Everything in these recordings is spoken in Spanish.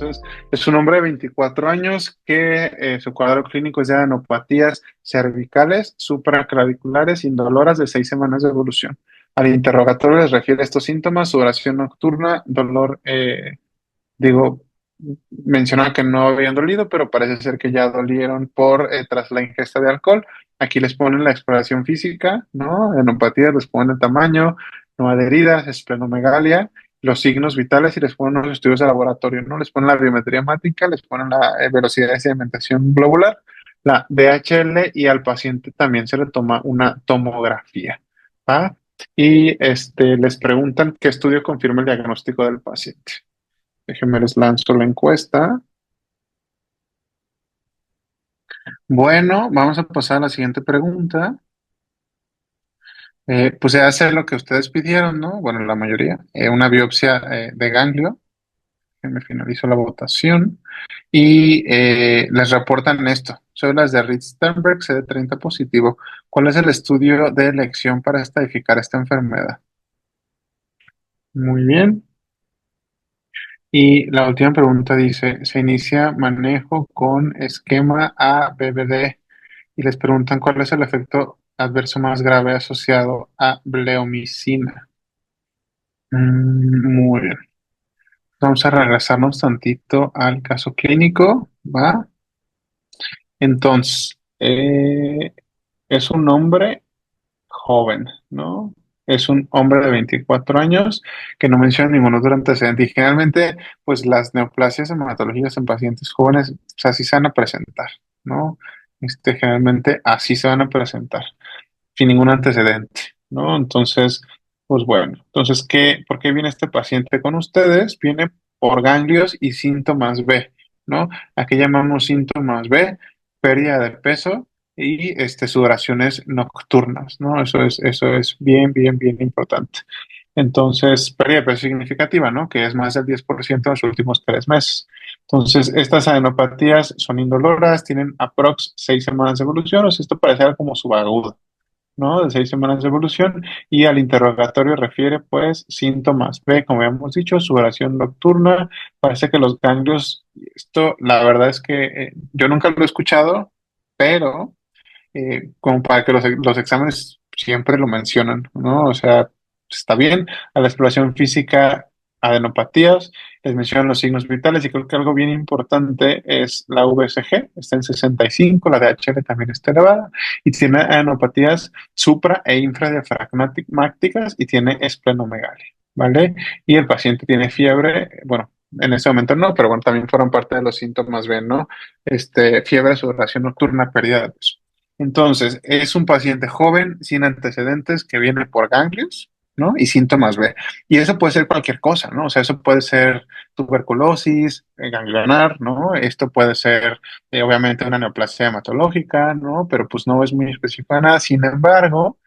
Entonces, es un hombre de 24 años que su cuadro clínico es de adenopatías cervicales supraclaviculares indoloras de 6 semanas de evolución. Al interrogatorio les refiere estos síntomas, sudoración nocturna, dolor, digo, mencionaba que no habían dolido, pero parece ser que ya dolieron tras la ingesta de alcohol. Aquí les ponen la exploración física, ¿no? En empatía les ponen el tamaño, no adheridas, esplenomegalia, los signos vitales y les ponen los estudios de laboratorio, ¿no? Les ponen la biometría hemática, les ponen la velocidad de sedimentación globular, la DHL y al paciente también se le toma una tomografía, ¿va? Y les preguntan qué estudio confirma el diagnóstico del paciente. Déjenme les lanzo la encuesta. Bueno, vamos a pasar a la siguiente pregunta. Pues se hace lo que ustedes pidieron, ¿no? Bueno, la mayoría. Una biopsia de ganglio. Me finalizo la votación. Y les reportan esto. Soy las de Ritt-Sternberg, CD30 positivo. ¿Cuál es el estudio de elección para estadificar esta enfermedad? Muy bien. Y la última pregunta dice, se inicia manejo con esquema ABBD y les preguntan cuál es el efecto adverso más grave asociado a bleomicina. Muy bien. Vamos a regresarnos tantito al caso clínico, ¿va? Entonces, es un hombre joven, ¿no? Es un hombre de 24 años que no menciona ningún otro antecedente. Y generalmente, pues las neoplasias hematológicas en pacientes jóvenes, pues así se van a presentar, ¿no? Generalmente así se van a presentar, sin ningún antecedente, ¿no? Entonces, pues bueno, entonces, ¿por qué viene este paciente con ustedes? Viene por ganglios y síntomas B, ¿no? Aquí llamamos síntomas B, pérdida de peso y sudoraciones nocturnas, ¿no? Eso es bien, bien, bien importante. Entonces, pérdida de peso significativa, ¿no? Que es más del 10% en los últimos 3 meses. Entonces, estas adenopatías son indoloras, tienen aprox 6 semanas de evolución, o sea, esto parece algo como subagudo, ¿no? De 6 semanas de evolución y al interrogatorio refiere pues síntomas B, como habíamos dicho, sudoración nocturna, parece que los ganglios, esto la verdad es que yo nunca lo he escuchado, pero como para que los exámenes siempre lo mencionan, ¿no? O sea, está bien, a la exploración física, adenopatías, les mencionan los signos vitales y creo que algo bien importante es la VSG, está en 65, la DHL también está elevada y tiene adenopatías supra e infradiafragmáticas y tiene esplenomegalia, ¿vale? Y el paciente tiene fiebre, bueno, en este momento no, pero bueno, también fueron parte de los síntomas, ven, ¿no? Fiebre, sudoración nocturna, pérdida de peso. Entonces, es un paciente joven, sin antecedentes, que viene por ganglios, ¿no? Y síntomas B. Y eso puede ser cualquier cosa, ¿no? O sea, eso puede ser tuberculosis, ganglionar, ¿no? Esto puede ser, obviamente, una neoplasia hematológica, ¿no? Pero pues no es muy específica nada. Sin embargo,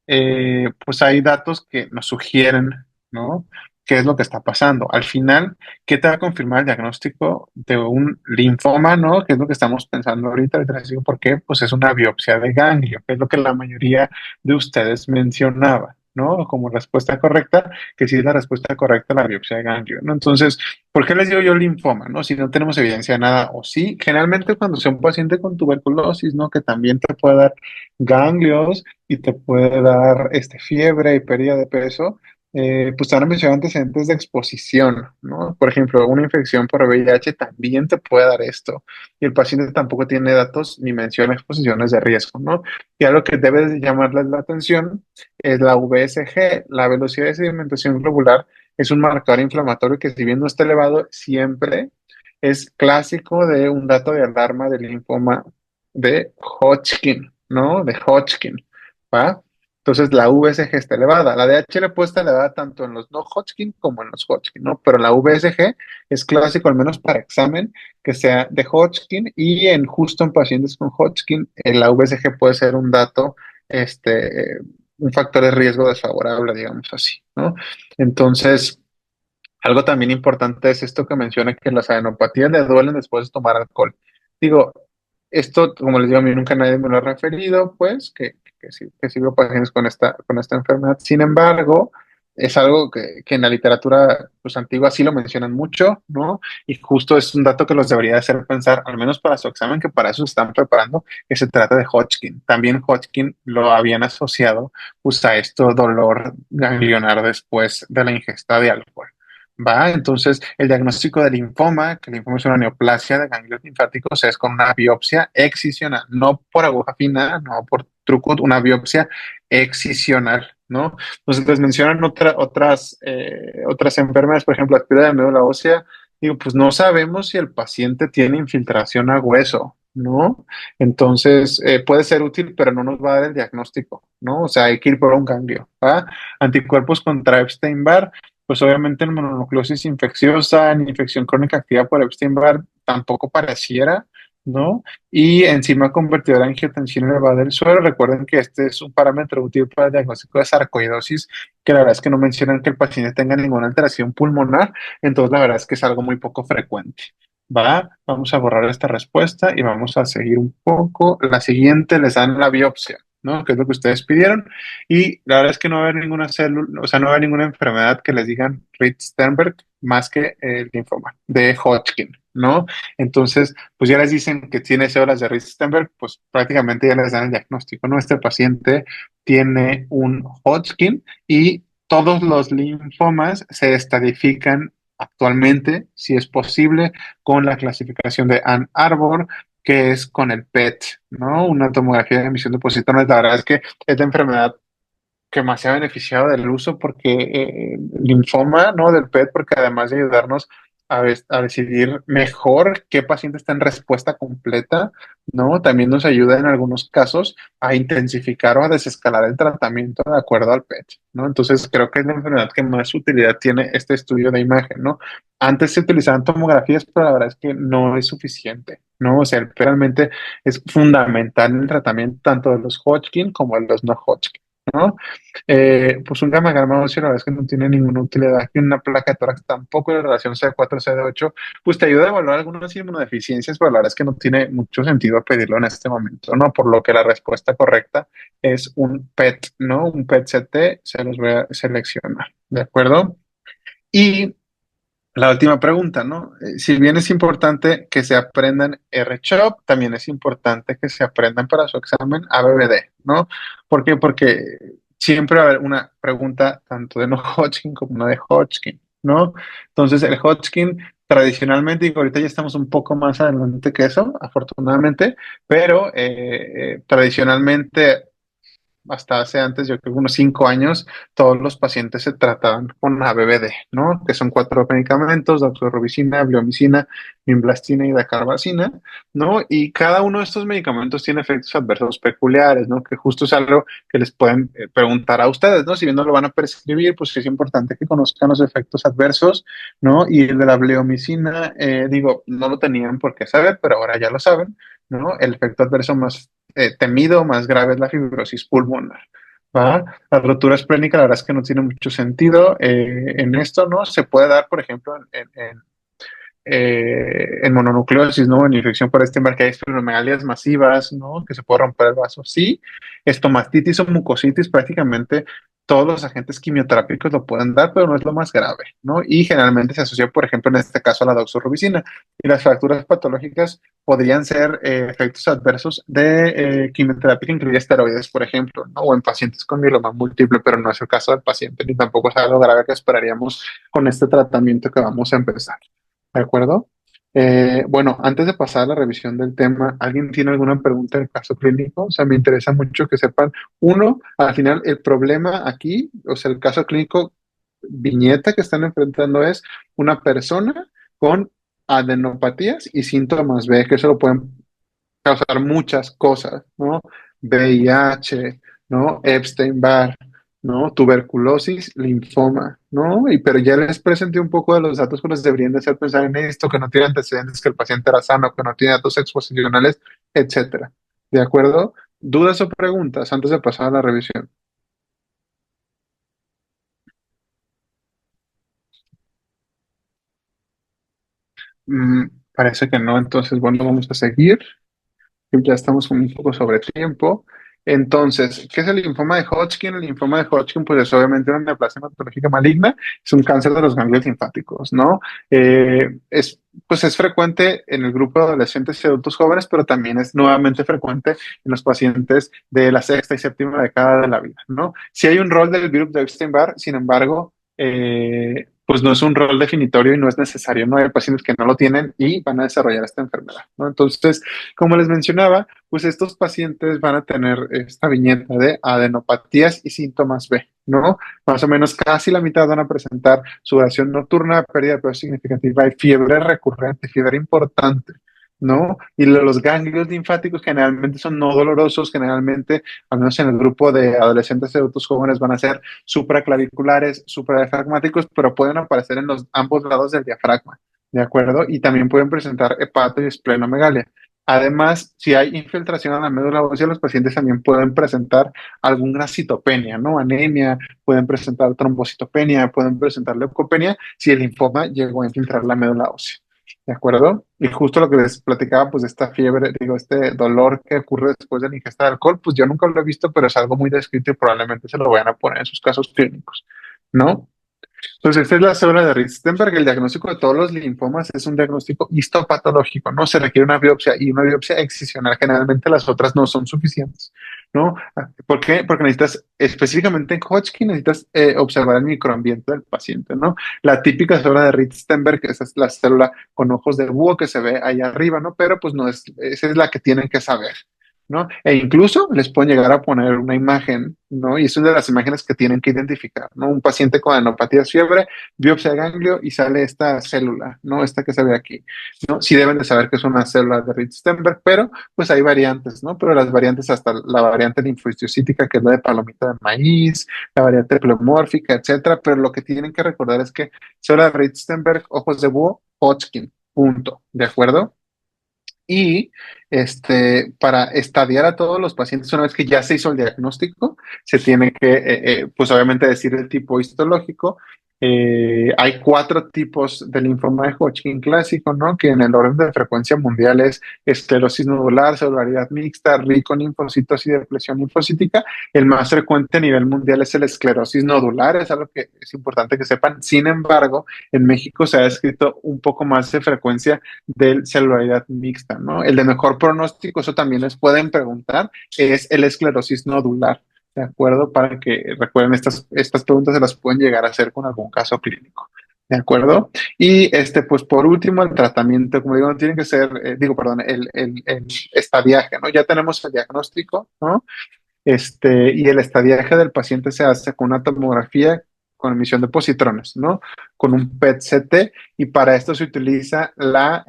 pues hay datos que nos sugieren, ¿no? ¿Qué es lo que está pasando? Al final, ¿qué te va a confirmar el diagnóstico de un linfoma, ¿no? ¿Qué es lo que estamos pensando ahorita? Ahorita les digo por qué, pues es una biopsia de ganglio, que es lo que la mayoría de ustedes mencionaba, ¿no? Como respuesta correcta, que sí es la respuesta correcta a la biopsia de ganglio, ¿no? Entonces, ¿por qué les digo yo linfoma, ¿no? Si no tenemos evidencia de nada, o sí, generalmente cuando sea un paciente con tuberculosis, ¿no? Que también te puede dar ganglios y te puede dar fiebre y pérdida de peso, pues te van a mencionar antecedentes de exposición, ¿no? Por ejemplo, una infección por VIH también te puede dar esto y el paciente tampoco tiene datos ni menciona exposiciones de riesgo, ¿no? Y algo que debe de llamarles la atención es la VSG, la velocidad de sedimentación globular, es un marcador inflamatorio que si bien no está elevado, siempre es clásico de un dato de alarma del linfoma de Hodgkin, ¿no? De Hodgkin, ¿va? Entonces la VSG está elevada. La DHL puede estar elevada tanto en los no Hodgkin como en los Hodgkin, ¿no? Pero la VSG es clásico, al menos para examen, que sea de Hodgkin y justo en pacientes con Hodgkin, la VSG puede ser un dato, un factor de riesgo desfavorable, digamos así, ¿no? Entonces, algo también importante es esto que menciona que las adenopatías le duelen después de tomar alcohol. Digo, esto, como les digo, a mí nunca nadie me lo ha referido, pues, que sí veo pacientes con esta enfermedad. Sin embargo, es algo que en la literatura pues, antigua sí lo mencionan mucho, ¿no? Y justo es un dato que los debería hacer pensar, al menos para su examen, que para eso se están preparando, que se trata de Hodgkin. También Hodgkin lo habían asociado pues, a esto dolor ganglionar después de la ingesta de alcohol. ¿Va? Entonces, el diagnóstico de linfoma, que el linfoma es una neoplasia de ganglios linfáticos, es con una biopsia excisional, no por aguja fina, no por truco, una biopsia excisional, ¿no? Entonces, les mencionan otras enfermedades, por ejemplo, la pérdida de médula ósea. Digo, pues no sabemos si el paciente tiene infiltración a hueso, ¿no? Entonces, puede ser útil, pero no nos va a dar el diagnóstico, ¿no? O sea, hay que ir por un ganglio, ¿va? Anticuerpos contra Epstein-Barr, pues obviamente en mononucleosis infecciosa, en infección crónica activa por Epstein-Barr, tampoco pareciera, ¿no? Y enzima convertidora de angiotensina elevada del suero. Recuerden que este es un parámetro útil para el diagnóstico de sarcoidosis, que la verdad es que no mencionan que el paciente tenga ninguna alteración pulmonar, entonces la verdad es que es algo muy poco frecuente. Va, vamos a borrar esta respuesta y vamos a seguir un poco. La siguiente les dan la biopsia, ¿no? Que es lo que ustedes pidieron. Y la verdad es que no va a haber ninguna célula, o sea, no va a haber ninguna enfermedad que les digan Ritt-Sternberg más que el linfoma de Hodgkin, ¿no? Entonces, pues ya les dicen que tiene células de Ritt-Sternberg, pues prácticamente ya les dan el diagnóstico, ¿no? Este paciente tiene un Hodgkin y todos los linfomas se estadifican actualmente, si es posible, con la clasificación de Ann Arbor, que es con el PET, ¿no? Una tomografía de emisión de positones. La verdad es que es la enfermedad que más se ha beneficiado del uso porque linfoma, ¿no? Del PET, porque además de ayudarnos a decidir mejor qué paciente está en respuesta completa, ¿no? También nos ayuda en algunos casos a intensificar o a desescalar el tratamiento de acuerdo al PET, ¿no? Entonces creo que es la enfermedad que más utilidad tiene este estudio de imagen, ¿no? Antes se utilizaban tomografías, pero la verdad es que no es suficiente, ¿no? O sea, el PET realmente es fundamental en el tratamiento tanto de los Hodgkin como de los no Hodgkin, ¿no? Pues un gamma gamma óseo, la verdad es que no tiene ninguna utilidad. Y una placa de tórax tampoco, la relación C4-CD8, pues te ayuda a evaluar algunas inmunodeficiencias, pero la verdad es que no tiene mucho sentido pedirlo en este momento, ¿no? Por lo que la respuesta correcta es un PET, ¿no? Un PET-CT, se los voy a seleccionar, ¿de acuerdo? Y la última pregunta, ¿no? Si bien es importante que se aprendan R-CHOP, también es importante que se aprendan para su examen ABBD, ¿no? ¿Por qué? Porque siempre va a haber una pregunta tanto de no Hodgkin como una de Hodgkin, ¿no? Entonces, el Hodgkin tradicionalmente, y ahorita ya estamos un poco más adelante que eso, afortunadamente, pero tradicionalmente hasta hace antes, yo creo que unos 5 años, todos los pacientes se trataban con ABVD, ¿no? Que son cuatro medicamentos, doxorubicina, bleomicina, vinblastina y dacarbazina, ¿no? Y cada uno de estos medicamentos tiene efectos adversos peculiares, ¿no? Que justo es algo que les pueden preguntar a ustedes, ¿no? Si bien no lo van a prescribir, pues es importante que conozcan los efectos adversos, ¿no? Y el de la bleomicina, digo, no lo tenían por qué saber, pero ahora ya lo saben, ¿no? El efecto adverso más temido, más grave es la fibrosis pulmonar. ¿Va? La rotura esplénica, la verdad es que no tiene mucho sentido en esto, ¿no? Se puede dar, por ejemplo, en mononucleosis, ¿no? En infección por este que hay esplenomegalías masivas, ¿no? Que se puede romper el vaso. Sí, estomastitis o mucositis, prácticamente todos los agentes quimioterápicos lo pueden dar, pero no es lo más grave, ¿no? Y generalmente se asocia, por ejemplo, en este caso a la doxorubicina. Y las fracturas patológicas podrían ser efectos adversos de quimioterapia que incluye esteroides, por ejemplo, ¿no? O en pacientes con mieloma múltiple, pero no es el caso del paciente, ni tampoco es algo grave que esperaríamos con este tratamiento que vamos a empezar. ¿De acuerdo? Bueno, antes de pasar a la revisión del tema, ¿alguien tiene alguna pregunta del caso clínico? O sea, me interesa mucho que sepan, uno, al final, el problema aquí, o sea, el caso clínico viñeta que están enfrentando es una persona con adenopatías y síntomas B, que eso lo pueden causar muchas cosas, ¿no? VIH, ¿no? Epstein-Barr, ¿no? Tuberculosis, linfoma, ¿no? Y pero ya les presenté un poco de los datos que les deberían de hacer pensar en esto, que no tiene antecedentes, que el paciente era sano, que no tiene datos exposicionales, etcétera. ¿De acuerdo? ¿Dudas o preguntas antes de pasar a la revisión? Parece que no, entonces, bueno, vamos a seguir. Ya estamos un poco sobre tiempo. Entonces, ¿qué es el linfoma de Hodgkin? El linfoma de Hodgkin, pues es obviamente una neoplasia hematológica maligna, es un cáncer de los ganglios linfáticos, ¿no? Pues es frecuente en el grupo de adolescentes y adultos jóvenes, pero también es nuevamente frecuente en los pacientes de la sexta y séptima década de la vida, ¿no? Si hay un rol del virus de Epstein-Barr, sin embargo, pues no es un rol definitorio y no es necesario, ¿no? Hay pacientes que no lo tienen y van a desarrollar esta enfermedad, ¿no? Entonces, como les mencionaba, pues estos pacientes van a tener esta viñeta de adenopatías y síntomas B, ¿no? Más o menos casi la mitad van a presentar sudoración nocturna, pérdida de peso significativa y fiebre recurrente, fiebre importante, ¿no? Y los ganglios linfáticos generalmente son no dolorosos, generalmente, al menos en el grupo de adolescentes y adultos jóvenes, van a ser supraclaviculares, supradiafragmáticos, pero pueden aparecer en los ambos lados del diafragma, ¿de acuerdo? Y también pueden presentar hepato y esplenomegalia. Además, si hay infiltración a la médula ósea, los pacientes también pueden presentar alguna citopenia, ¿no? Anemia, pueden presentar trombocitopenia, pueden presentar leucopenia si el linfoma llegó a infiltrar la médula ósea. ¿De acuerdo? Y justo lo que les platicaba, pues esta fiebre, digo, este dolor que ocurre después de la ingesta de alcohol, pues yo nunca lo he visto, pero es algo muy descrito y probablemente se lo vayan a poner en sus casos clínicos, ¿no? Entonces, esta es la célula de Ritzenberg. El diagnóstico de todos los linfomas es un diagnóstico histopatológico, ¿no? Se requiere una biopsia y una biopsia excisional. Generalmente las otras no son suficientes, ¿no? ¿Por qué? Porque necesitas, específicamente en Hodgkin, necesitas observar el microambiente del paciente, ¿no? La típica célula de Ritzenberg, esa es la célula con ojos de búho que se ve ahí arriba, ¿no? Pero pues no es, esa es la que tienen que saber, ¿no? E incluso les pueden llegar a poner una imagen, ¿no? Y es una de las imágenes que tienen que identificar, ¿no? Un paciente con adenopatías fiebre, biopsia de ganglio y sale esta célula, ¿no? Esta que se ve aquí, ¿no? Sí deben de saber que es una célula de Ritzenberg, pero pues hay variantes, ¿no? Pero las variantes hasta la variante linfocitítica, que es la de palomita de maíz, la variante pleomórfica, etcétera, pero lo que tienen que recordar es que célula de Ritzenberg, ojos de búho, Hodgkin, punto, ¿de acuerdo? Y para estadiar a todos los pacientes, una vez que ya se hizo el diagnóstico, se tiene que, pues obviamente decir el tipo histológico. Hay cuatro tipos de linfoma de Hodgkin clásico, ¿no? Que en el orden de frecuencia mundial es esclerosis nodular, celularidad mixta, rico linfocitos y depresión linfocítica. El más frecuente a nivel mundial es el esclerosis nodular, es algo que es importante que sepan. Sin embargo, en México se ha descrito un poco más de frecuencia de celularidad mixta, ¿no? El de mejor pronóstico, eso también les pueden preguntar, es el esclerosis nodular, ¿de acuerdo? Para que recuerden, estas preguntas se las pueden llegar a hacer con algún caso clínico, ¿de acuerdo? Y pues por último, el tratamiento, como digo, no tiene que ser, perdón, el estadiaje, ¿no? Ya tenemos el diagnóstico, ¿no? Y el estadiaje del paciente se hace con una tomografía con emisión de positrones, ¿no? Con un PET-CT, y para esto se utiliza la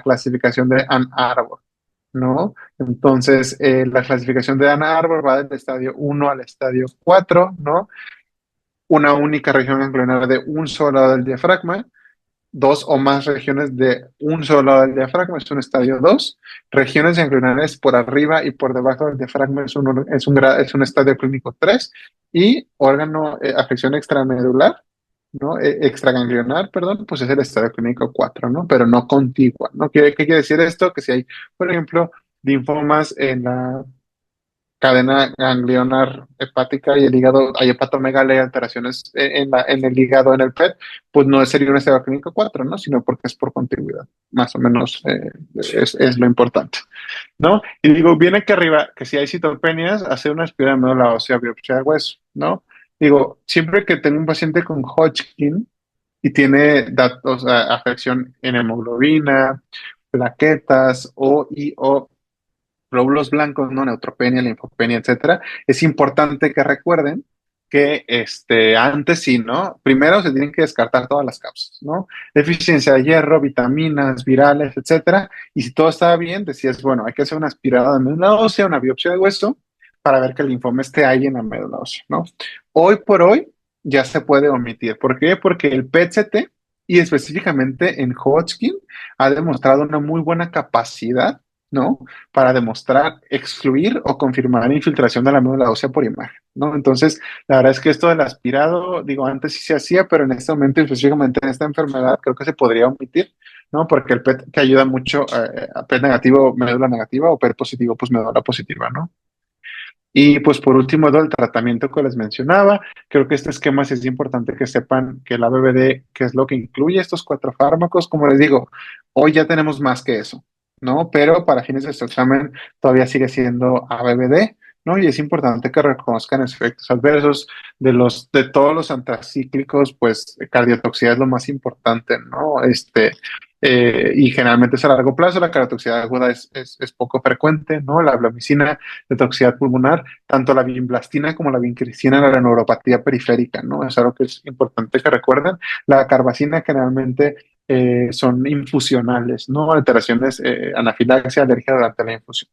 clasificación de Ann Arbor, ¿no? Entonces, la clasificación de Ann Arbor va del estadio 1 al estadio 4, ¿no? Una única región ganglionar de un solo lado del diafragma, dos o más regiones de un solo lado del diafragma, es un estadio 2. Regiones ganglionares por arriba y por debajo del diafragma es un estadio clínico 3. Y órgano, afección extramedular, ¿no? Extraganglionar, perdón, pues es el estadio clínico 4, ¿no? Pero no contigua, ¿no? ¿Qué quiere decir esto? Que si hay, por ejemplo, linfomas en la cadena ganglionar hepática y el hígado, hay hepatomegalia y alteraciones en el hígado, en el PET, pues no sería un estado clínico 4, ¿no? Sino porque es por contigüidad. Más o menos es lo importante, ¿no? Y digo, viene aquí arriba que si hay citopenias, hacer una espiral de médula ósea, biopsia de hueso, ¿no? Digo, siempre que tengo un paciente con Hodgkin y tiene datos, afección en hemoglobina, plaquetas o glóbulos blancos, ¿no? Neutropenia, linfopenia, etcétera, es importante que recuerden que antes sí, ¿no? Primero se tienen que descartar todas las causas, ¿no? Deficiencia de hierro, vitaminas, virales, etcétera. Y si todo está bien, decías, bueno, hay que hacer una aspirada de médula ósea, una biopsia de hueso, para ver que el linfoma esté ahí en la médula ósea, ¿no? Hoy por hoy ya se puede omitir. ¿Por qué? Porque el PET-CT y específicamente en Hodgkin ha demostrado una muy buena capacidad, ¿no? Para demostrar, excluir o confirmar infiltración de la médula ósea por imagen, ¿no? Entonces, la verdad es que esto del aspirado, digo, antes sí se hacía, pero en este momento, específicamente en esta enfermedad, creo que se podría omitir, ¿no? Porque el PET que ayuda mucho a PET negativo, médula negativa, o PET positivo, pues médula positiva, ¿no? Y pues por último, el tratamiento que les mencionaba, creo que este esquema sí es importante que sepan que la ABVD, qué es lo que incluye estos cuatro fármacos. Como les digo, hoy ya tenemos más que eso, ¿no? Pero para fines de este examen todavía sigue siendo ABVD, ¿no? Y es importante que reconozcan efectos adversos de todos los antracíclicos, pues cardiotoxicidad es lo más importante, ¿no? Y generalmente es a largo plazo, la cardiotoxicidad aguda es poco frecuente, ¿no? La blamicina de toxicidad pulmonar, tanto la vinblastina como la vincristina en la neuropatía periférica, ¿no? Es algo que es importante que recuerden. La carbazina generalmente son infusionales, ¿no? Alteraciones, anafilaxia, alergia durante la infusión.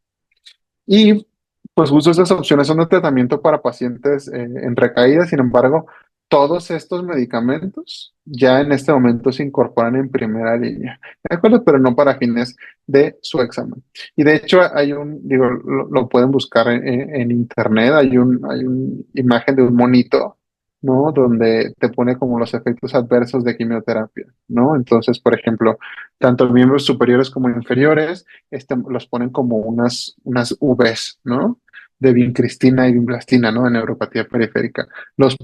Y pues justo estas opciones son de tratamiento para pacientes en recaída. Sin embargo, todos estos medicamentos ya en este momento se incorporan en primera línea, ¿de acuerdo? Pero no para fines de su examen. Y de hecho digo, lo pueden buscar en internet, hay una imagen de un monito, ¿no? Donde te pone como los efectos adversos de quimioterapia, ¿no? Entonces, por ejemplo, tanto miembros superiores como inferiores los ponen como unas Vs, ¿no? De vincristina y vimblastina, ¿no? En neuropatía periférica. Los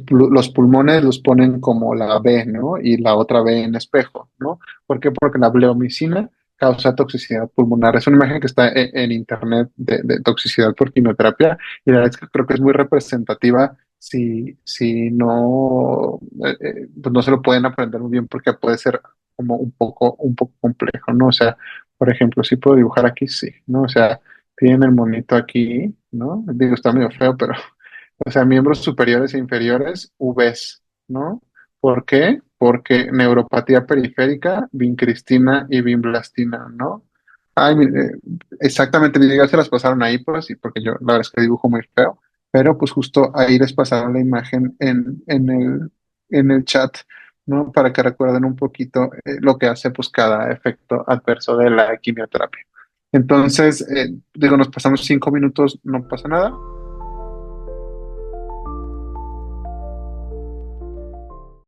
pulmones los ponen como la B, ¿no? Y la otra B en espejo, ¿no? ¿Por qué? Porque la bleomicina causa toxicidad pulmonar. Es una imagen que está en internet de toxicidad por quimioterapia y la verdad es que creo que es muy representativa si no, pues no se lo pueden aprender muy bien porque puede ser como un poco complejo, ¿no? O sea, por ejemplo, si puedo dibujar aquí, sí, ¿no? O sea, tienen el monito aquí, ¿no? Digo, está medio feo, pero, o sea, miembros superiores e inferiores, Vs, ¿no? ¿Por qué? Porque neuropatía periférica, vincristina y vimblastina, ¿no? Ay, exactamente, ya se las pasaron ahí, pues, sí, porque yo la verdad es que dibujo muy feo, pero pues justo ahí les pasaron la imagen en el chat, ¿no? Para que recuerden un poquito lo que hace pues cada efecto adverso de la quimioterapia. Entonces, digo, nos pasamos 5 minutos, no pasa nada.